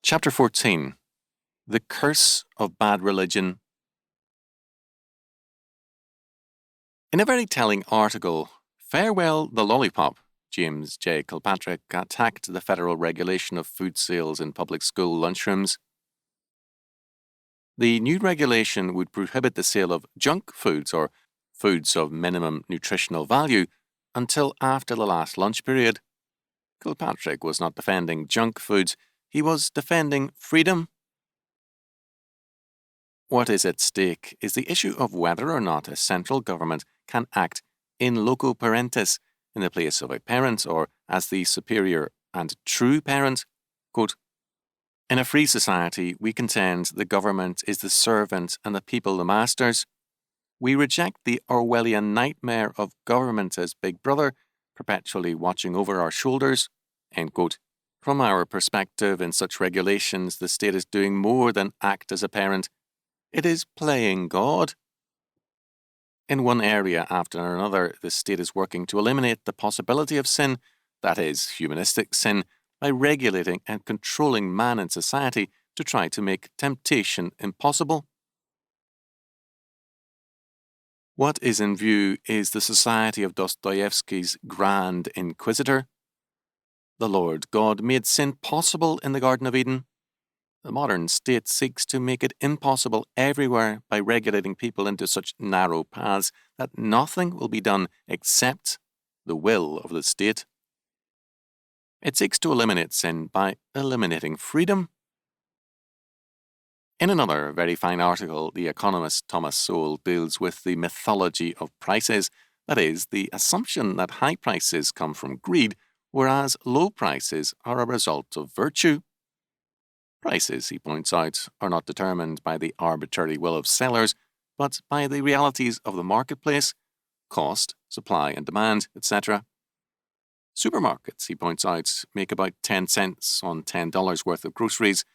Chapter 14. The Curse of Bad Religion. In a very telling article, Farewell the Lollipop, James J. Kilpatrick attacked the federal regulation of food sales in public school lunchrooms. The new regulation would prohibit the sale of junk foods or foods of minimum nutritional value until after the last lunch period. Kilpatrick was not defending junk foods, he was defending freedom. What is at stake is the issue of whether or not a central government can act in loco parentis, in the place of a parent, or as the superior and true parent. Quote, in a free society, we contend the government is the servant and the people the masters. We reject the Orwellian nightmare of government as big brother, perpetually watching over our shoulders. End quote. From our perspective, in such regulations, the state is doing more than act as a parent. It is playing God. In one area after another, the state is working to eliminate the possibility of sin, that is, humanistic sin, by regulating and controlling man in society to try to make temptation impossible. What is in view is the society of Dostoevsky's Grand Inquisitor. The Lord God made sin possible in the Garden of Eden. The modern state seeks to make it impossible everywhere by regulating people into such narrow paths that nothing will be done except the will of the state. It seeks to eliminate sin by eliminating freedom. In another very fine article, the economist Thomas Sowell deals with the mythology of prices, that is, the assumption that high prices come from greed, whereas low prices are a result of virtue. Prices, he points out, are not determined by the arbitrary will of sellers, but by the realities of the marketplace, cost, supply and demand, etc. Supermarkets, he points out, make about 10 cents on $10 worth of groceries.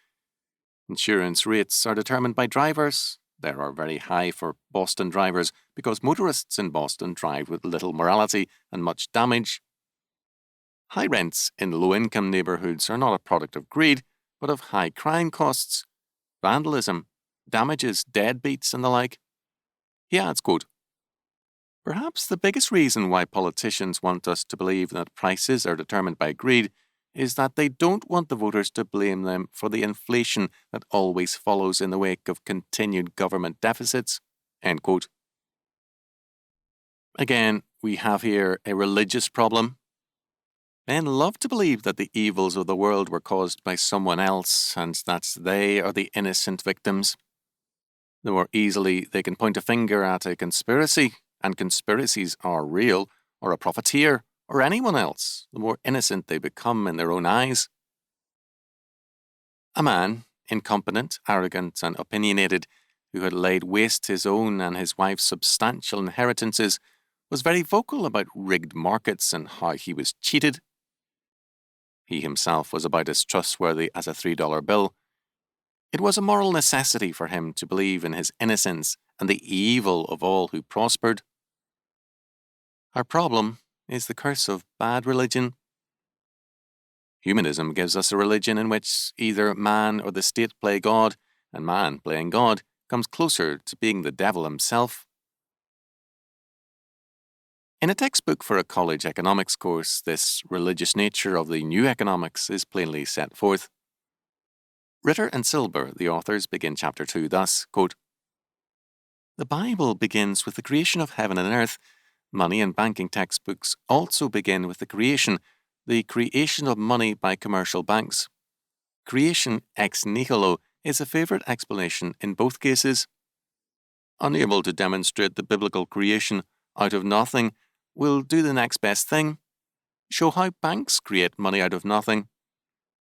Insurance rates are determined by drivers. They are very high for Boston drivers because motorists in Boston drive with little morality and much damage. High rents in low-income neighbourhoods are not a product of greed, but of high crime costs, vandalism, damages, deadbeats and the like. He adds, quote, perhaps the biggest reason why politicians want us to believe that prices are determined by greed is that they don't want the voters to blame them for the inflation that always follows in the wake of continued government deficits. End quote. Again, we have here a religious problem. Men love to believe that the evils of the world were caused by someone else and that they are the innocent victims. The more easily they can point a finger at a conspiracy, and conspiracies are real, or a profiteer, or anyone else, the more innocent they become in their own eyes. A man, incompetent, arrogant, and opinionated, who had laid waste his own and his wife's substantial inheritances, was very vocal about rigged markets and how he was cheated. He himself was about as trustworthy as a $3 bill. It was a moral necessity for him to believe in his innocence and the evil of all who prospered. Our problem is the curse of bad religion. Humanism gives us a religion in which either man or the state play God, and man playing God comes closer to being the devil himself. In a textbook for a college economics course, this religious nature of the new economics is plainly set forth. Ritter and Silber, the authors, begin chapter 2 thus, quote, the Bible begins with the creation of heaven and earth. Money and banking textbooks also begin with the creation of money by commercial banks. Creation ex nihilo is a favorite explanation in both cases. Unable to demonstrate the biblical creation out of nothing, we'll do the next best thing. Show how banks create money out of nothing.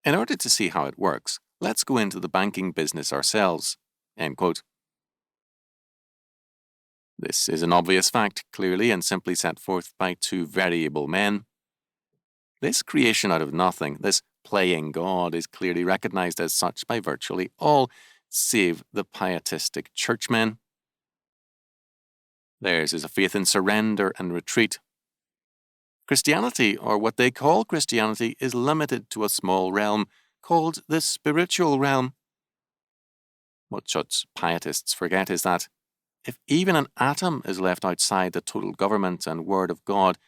In order to see how it works, let's go into the banking business ourselves. End quote. This is an obvious fact, clearly and simply set forth by two very able men. This creation out of nothing, this playing God, is clearly recognized as such by virtually all, save the pietistic churchmen. Theirs is a faith in surrender and retreat. Christianity, or what they call Christianity, is limited to a small realm called the spiritual realm. What such pietists forget is that if even an atom is left outside the total government and word of God,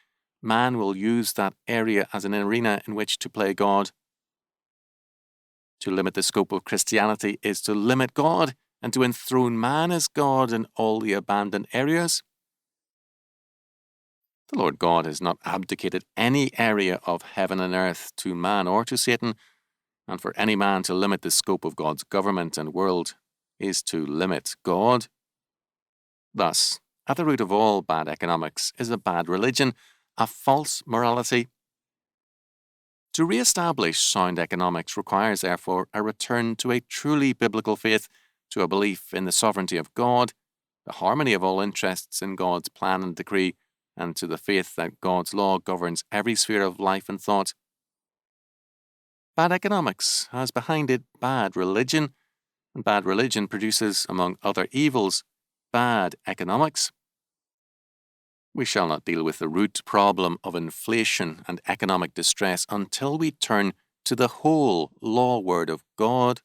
man will use that area as an arena in which to play God. To limit the scope of Christianity is to limit God and to enthrone man as God in all the abandoned areas. The Lord God has not abdicated any area of heaven and earth to man or to Satan, and for any man to limit the scope of God's government and world is to limit God. Thus, at the root of all bad economics is a bad religion, a false morality. To re-establish sound economics requires, therefore, a return to a truly biblical faith, to a belief in the sovereignty of God, the harmony of all interests in God's plan and decree, and to the faith that God's law governs every sphere of life and thought. Bad economics has behind it bad religion, and bad religion produces, among other evils, bad economics. We shall not deal with the root problem of inflation and economic distress until we turn to the whole law word of God.